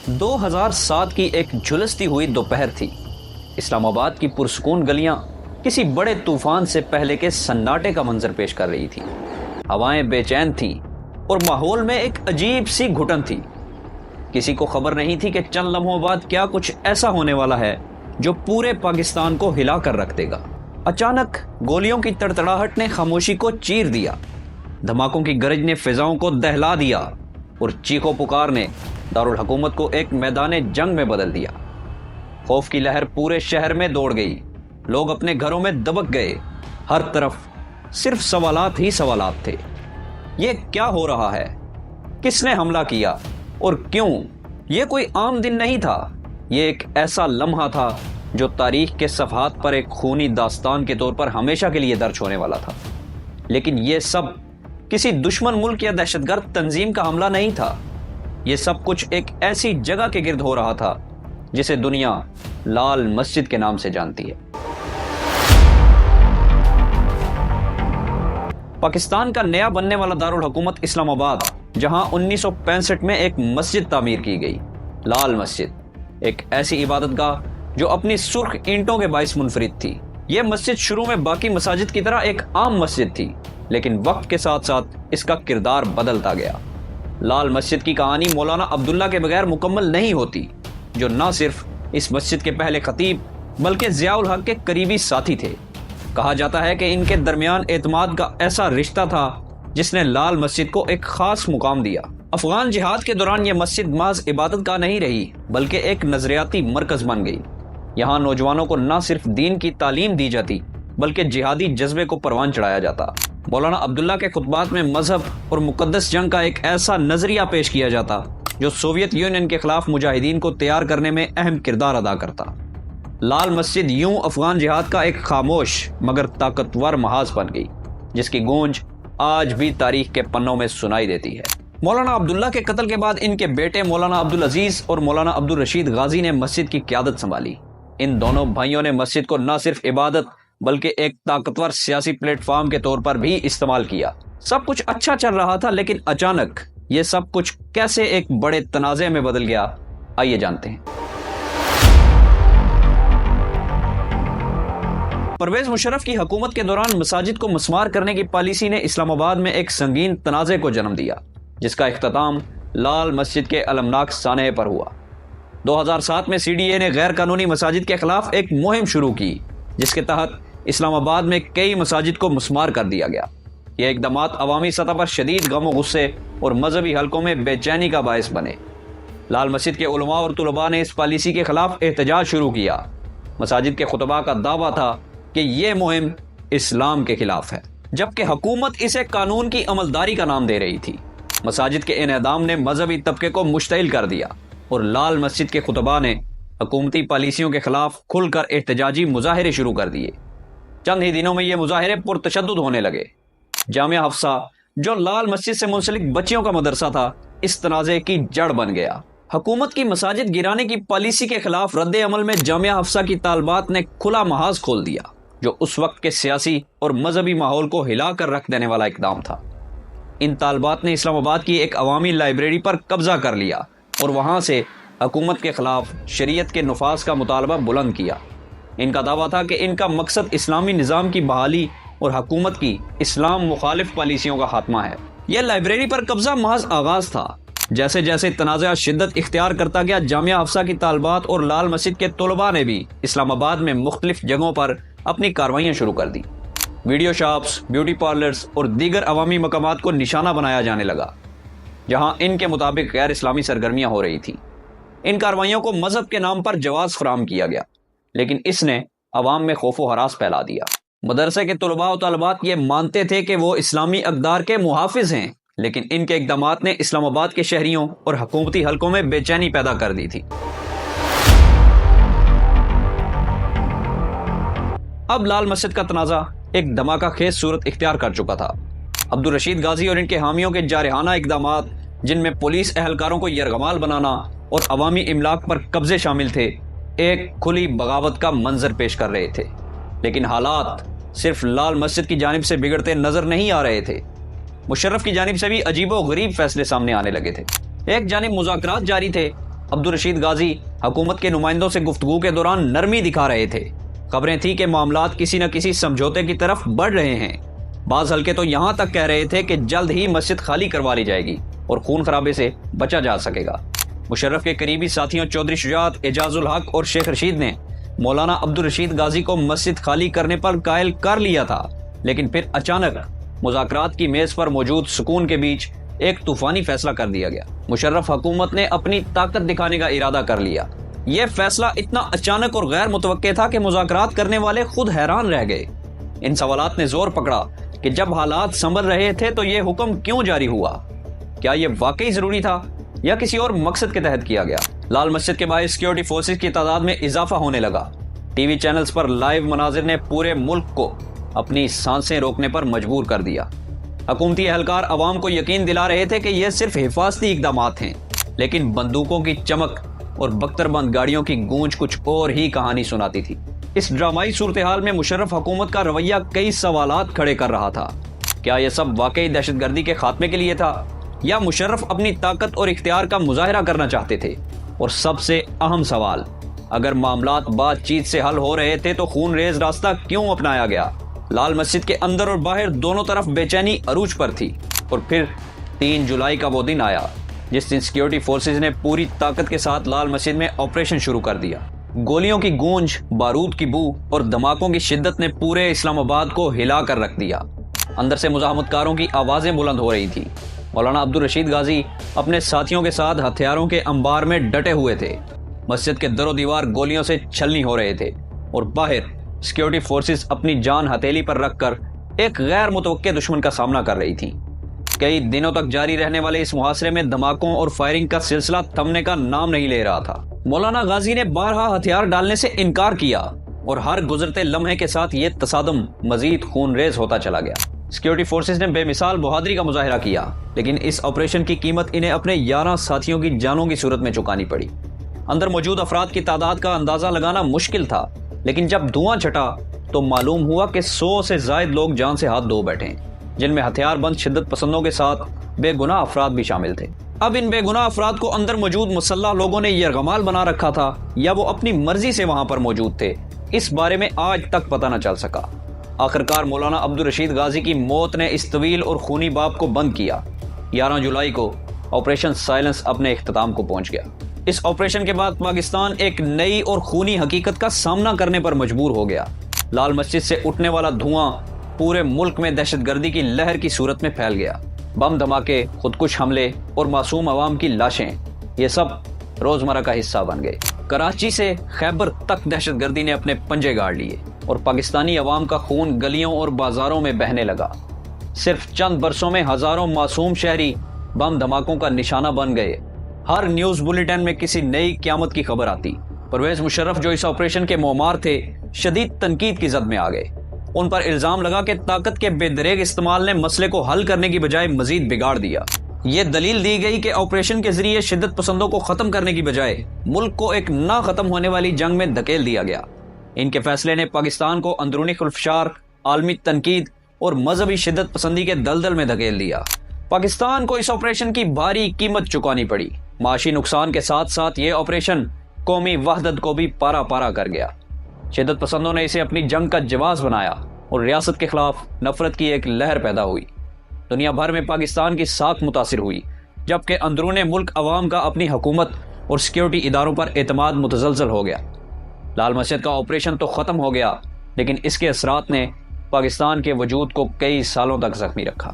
2007 کی ایک جھلستی ہوئی دوپہر تھی۔ اسلام آباد کی پرسکون گلیاں کسی بڑے طوفان سے پہلے کے سناٹے کا منظر پیش کر رہی تھی۔ ہوائیں بے چین تھیں اور ماحول میں ایک عجیب سی گھٹن تھی۔ کسی کو خبر نہیں تھی کہ چند لمحوں بعد کیا کچھ ایسا ہونے والا ہے جو پورے پاکستان کو ہلا کر رکھ دے گا۔ اچانک گولیوں کی تڑتڑاہٹ نے خاموشی کو چیر دیا، دھماکوں کی گرج نے فضاؤں کو دہلا دیا اور چیخو پکار نے دارالحکومت کو ایک میدان جنگ میں بدل دیا۔ خوف کی لہر پورے شہر میں دوڑ گئی، لوگ اپنے گھروں میں دبک گئے، ہر طرف صرف سوالات ہی سوالات تھے۔ یہ کیا ہو رہا ہے؟ کس نے حملہ کیا اور کیوں؟ یہ کوئی عام دن نہیں تھا، یہ ایک ایسا لمحہ تھا جو تاریخ کے صفحات پر ایک خونی داستان کے طور پر ہمیشہ کے لیے درج ہونے والا تھا۔ لیکن یہ سب کسی دشمن ملک یا دہشت گرد تنظیم کا حملہ نہیں تھا، یہ سب کچھ ایک ایسی جگہ کے گرد ہو رہا تھا جسے دنیا لال مسجد کے نام سے جانتی ہے۔ پاکستان کا نیا بننے والا دارالحکومت اسلام آباد، جہاں 1965 میں ایک مسجد تعمیر کی گئی، لال مسجد، ایک ایسی عبادت گاہ جو اپنی سرخ اینٹوں کے باعث منفرد تھی۔ یہ مسجد شروع میں باقی مساجد کی طرح ایک عام مسجد تھی، لیکن وقت کے ساتھ ساتھ اس کا کردار بدلتا گیا۔ لال مسجد کی کہانی مولانا عبداللہ کے بغیر مکمل نہیں ہوتی، جو نہ صرف اس مسجد کے پہلے خطیب بلکہ ضیاء الحق کے قریبی ساتھی تھے۔ کہا جاتا ہے کہ ان کے درمیان اعتماد کا ایسا رشتہ تھا جس نے لال مسجد کو ایک خاص مقام دیا۔ افغان جہاد کے دوران یہ مسجد محض عبادت گاہ نہیں رہی بلکہ ایک نظریاتی مرکز بن گئی۔ یہاں نوجوانوں کو نہ صرف دین کی تعلیم دی جاتی بلکہ جہادی جذبے کو پروان چڑھایا جاتا۔ مولانا عبداللہ کے خطبات میں مذہب اور مقدس جنگ کا ایک ایسا نظریہ پیش کیا جاتا جو سوویت یونین کے خلاف مجاہدین کو تیار کرنے میں اہم کردار ادا کرتا۔ لال مسجد یوں افغان جہاد کا ایک خاموش مگر طاقتور محاذ بن گئی، جس کی گونج آج بھی تاریخ کے پنوں میں سنائی دیتی ہے۔ مولانا عبداللہ کے قتل کے بعد ان کے بیٹے مولانا عبدالعزیز اور مولانا عبدالرشید غازی نے مسجد کی قیادت سنبھالی۔ ان دونوں بھائیوں نے مسجد کو نہ صرف عبادت بلکہ ایک طاقتور سیاسی پلیٹ فارم کے طور پر بھی استعمال کیا۔ سب کچھ اچھا چل رہا تھا، لیکن اچانک یہ سب کچھ کیسے ایک بڑے تنازع میں بدل گیا، آئیے جانتے ہیں۔ پرویز مشرف کی حکومت کے دوران مساجد کو مسمار کرنے کی پالیسی نے اسلام آباد میں ایک سنگین تنازع کو جنم دیا، جس کا اختتام لال مسجد کے المناک سانحے پر ہوا۔ 2007 میں CDA نے غیر قانونی مساجد کے خلاف ایک مہم شروع کی، جس کے تحت اسلام آباد میں کئی مساجد کو مسمار کر دیا گیا۔ یہ اقدامات عوامی سطح پر شدید غم و غصے اور مذہبی حلقوں میں بے چینی کا باعث بنے۔ لال مسجد کے علماء اور طلباء نے اس پالیسی کے خلاف احتجاج شروع کیا۔ مساجد کے خطباء کا دعویٰ تھا کہ یہ مہم اسلام کے خلاف ہے، جبکہ حکومت اسے قانون کی عملداری کا نام دے رہی تھی۔ مساجد کے انہدام نے مذہبی طبقے کو مشتعل کر دیا اور لال مسجد کے خطباء نے حکومتی پالیسیوں کے خلاف کھل کر احتجاجی مظاہرے شروع کر دیے۔ چند ہی دنوں میں یہ مظاہرے پرتشدد ہونے لگے۔ جامعہ حفصہ، جو لال مسجد سے منسلک بچیوں کا مدرسہ تھا، اس تنازع کی جڑ بن گیا۔ حکومت کی مساجد گرانے کی پالیسی کے خلاف رد عمل میں جامعہ حفصہ کی طالبات نے کھلا محاذ کھول دیا، جو اس وقت کے سیاسی اور مذہبی ماحول کو ہلا کر رکھ دینے والا اقدام تھا۔ ان طالبات نے اسلام آباد کی ایک عوامی لائبریری پر قبضہ کر لیا اور وہاں سے حکومت کے خلاف شریعت کے نفاذ کا مطالبہ بلند کیا۔ ان کا دعویٰ تھا کہ ان کا مقصد اسلامی نظام کی بحالی اور حکومت کی اسلام مخالف پالیسیوں کا خاتمہ ہے۔ یہ لائبریری پر قبضہ محض آغاز تھا۔ جیسے جیسے تنازع شدت اختیار کرتا گیا، جامعہ حفصہ کی طالبات اور لال مسجد کے طلباء نے بھی اسلام آباد میں مختلف جگہوں پر اپنی کارروائیاں شروع کر دی۔ ویڈیو شاپس، بیوٹی پارلرز اور دیگر عوامی مقامات کو نشانہ بنایا جانے لگا، جہاں ان کے مطابق غیر اسلامی سرگرمیاں ہو رہی تھیں۔ ان کارروائیوں کو مذہب کے نام پر جواز فراہم کیا گیا، لیکن اس نے عوام میں خوف و ہراس پھیلا دیا۔ مدرسے کے طلباء و طالبات یہ مانتے تھے کہ وہ اسلامی اقدار کے محافظ ہیں، لیکن ان کے اقدامات نے اسلام آباد کے شہریوں اور حکومتی حلقوں میں بے چینی پیدا کر دی تھی۔ اب لال مسجد کا تنازع ایک دھماکہ خیز صورت اختیار کر چکا تھا۔ عبدالرشید غازی اور ان کے حامیوں کے جارحانہ اقدامات، جن میں پولیس اہلکاروں کو یرغمال بنانا اور عوامی املاک پر قبضے شامل تھے، ایک کھلی بغاوت کا منظر پیش کر رہے تھے۔ لیکن حالات صرف لال مسجد کی جانب سے بگڑتے نظر نہیں آ رہے تھے۔ مشرف کی جانب سے بھی عجیب و غریب فیصلے سامنے آنے لگے تھے۔ ایک جانب مذاکرات جاری تھے، عبدالرشید غازی حکومت کے نمائندوں سے گفتگو کے دوران نرمی دکھا رہے تھے۔ خبریں تھیں کہ معاملات کسی نہ کسی سمجھوتے کی طرف بڑھ رہے ہیں۔ بعض حلقے تو یہاں تک کہہ رہے تھے کہ جلد ہی مسجد خالی کروا لی جائے گی اور خون خرابے سے بچا جا سکے گا۔ مشرف کے قریبی ساتھیوں چودھری شجاعت، اعجاز الحق اور شیخ رشید نے مولانا عبدالرشید غازی کو مسجد خالی کرنے پر قائل کر لیا تھا، لیکن پھر اچانک مذاکرات کی میز پر موجود سکون کے بیچ ایک طوفانی فیصلہ کر دیا گیا۔ مشرف حکومت نے اپنی طاقت دکھانے کا ارادہ کر لیا۔ یہ فیصلہ اتنا اچانک اور غیر متوقع تھا کہ مذاکرات کرنے والے خود حیران رہ گئے۔ ان سوالات نے زور پکڑا کہ جب حالات سنبھل رہے تھے تو یہ حکم کیوں جاری ہوا؟ کیا یہ واقعی ضروری تھا یا کسی اور مقصد کے تحت کیا گیا؟ لال مسجد کے باہر سیکیورٹی فورسز کی تعداد میں اضافہ ہونے لگا۔ ٹی وی چینلز پر لائیو مناظر نے پورے ملک کو اپنی سانسیں روکنے پر مجبور کر دیا۔ حکومتی اہلکار عوام کو یقین دلا رہے تھے کہ یہ صرف حفاظتی اقدامات ہیں، لیکن بندوقوں کی چمک اور بختر بند گاڑیوں کی گونج کچھ اور ہی کہانی سناتی تھی۔ اس ڈرامائی صورتحال میں مشرف حکومت کا رویہ کئی سوالات کھڑے کر رہا تھا۔ کیا یہ سب واقعی دہشت گردی کے خاتمے کے لیے تھا یا مشرف اپنی طاقت اور اختیار کا مظاہرہ کرنا چاہتے تھے؟ اور سب سے اہم سوال، اگر معاملات بات چیت سے حل ہو رہے تھے تو خون ریز راستہ کیوں اپنایا گیا؟ لال مسجد کے اندر اور باہر دونوں طرف بے چینی عروج پر تھی۔ اور پھر 3 جولائی کا وہ دن آیا جس دن سیکیورٹی فورسز نے پوری طاقت کے ساتھ لال مسجد میں آپریشن شروع کر دیا۔ گولیوں کی گونج، بارود کی بو اور دھماکوں کی شدت نے پورے اسلام آباد کو ہلا کر رکھ دیا۔ اندر سے مزاحمت کاروں کی آوازیں بلند ہو رہی تھیں۔ مولانا عبدالرشید غازی اپنے ساتھیوں کے ساتھ ہتھیاروں کے انبار میں ڈٹے ہوئے تھے۔ مسجد کے در و دیوار گولیوں سے چھلنی ہو رہے تھے اور باہر سیکیورٹی فورسز اپنی جان ہتھیلی پر رکھ کر ایک غیر متوقع دشمن کا سامنا کر رہی تھیں۔ کئی دنوں تک جاری رہنے والے اس محاصرے میں دھماکوں اور فائرنگ کا سلسلہ تھمنے کا نام نہیں لے رہا تھا۔ مولانا غازی نے بارہا ہتھیار ڈالنے سے انکار کیا اور ہر گزرتے لمحے کے ساتھ یہ تصادم مزید خون ریز ہوتا چلا گیا۔ سیکیورٹی فورسز نے بے مثال بہادری کا مظاہرہ کیا، لیکن اس آپریشن کی قیمت انہیں اپنے 11 ساتھیوں کی جانوں کی صورت میں چکانی پڑی۔ اندر موجود افراد کی تعداد کا اندازہ لگانا مشکل تھا، لیکن جب دھواں چھٹا تو معلوم ہوا کہ 100 سے زائد لوگ جان سے ہاتھ دھو بیٹھے، جن میں ہتھیار بند شدت پسندوں کے ساتھ بے گناہ افراد بھی شامل تھے۔ اب ان بے گناہ افراد کو اندر موجود مسلح لوگوں نے یرغمال بنا رکھا تھا یا وہ اپنی مرضی سے وہاں پر موجود تھے، اس بارے میں آج تک پتہ نہ چل سکا۔ آخرکار مولانا عبدالرشید غازی کی موت نے اس طویل اور خونی باب کو بند کیا۔ 11 جولائی کو آپریشن سائلنس اپنے اختتام کو پہنچ گیا۔ اس آپریشن کے بعد پاکستان ایک نئی اور خونی حقیقت کا سامنا کرنے پر مجبور ہو گیا۔ لال مسجد سے اٹھنے والا دھواں پورے ملک میں دہشت گردی کی لہر کی صورت میں پھیل گیا۔ بم دھماکے، خودکش حملے اور معصوم عوام کی لاشیں، یہ سب روزمرہ کا حصہ بن گئے۔ کراچی سے خیبر تک دہشت گردی نے اپنے پنجے گاڑ لیے اور پاکستانی عوام کا خون گلیوں اور بازاروں میں بہنے لگا۔ صرف چند برسوں میں ہزاروں معصوم شہری بم دھماکوں کا نشانہ بن گئے۔ ہر نیوز بلیٹن میں کسی نئی قیامت کی خبر آتی۔ پرویز مشرف جو اس آپریشن کے معمار تھے، شدید تنقید کی زد میں آ گئے۔ ان پر الزام لگا کہ طاقت کے بے دریغ استعمال نے مسئلے کو حل کرنے کی بجائے مزید بگاڑ دیا۔ یہ دلیل دی گئی کہ آپریشن کے ذریعے شدت پسندوں کو ختم کرنے کی بجائے ملک کو ایک نہ ختم ہونے والی جنگ میں دھکیل دیا گیا۔ ان کے فیصلے نے پاکستان کو اندرونی خلفشار، عالمی تنقید اور مذہبی شدت پسندی کے دلدل میں دھکیل دیا۔ پاکستان کو اس آپریشن کی بھاری قیمت چکانی پڑی۔ معاشی نقصان کے ساتھ ساتھ یہ آپریشن قومی وحدت کو بھی پارا پارا کر گیا۔ شدت پسندوں نے اسے اپنی جنگ کا جواز بنایا اور ریاست کے خلاف نفرت کی ایک لہر پیدا ہوئی۔ دنیا بھر میں پاکستان کی ساکھ متاثر ہوئی، جبکہ اندرون ملک عوام کا اپنی حکومت اور سیکیورٹی اداروں پر اعتماد متزلزل ہو گیا۔ لال مسجد کا آپریشن تو ختم ہو گیا، لیکن اس کے اثرات نے پاکستان کے وجود کو کئی سالوں تک زخمی رکھا۔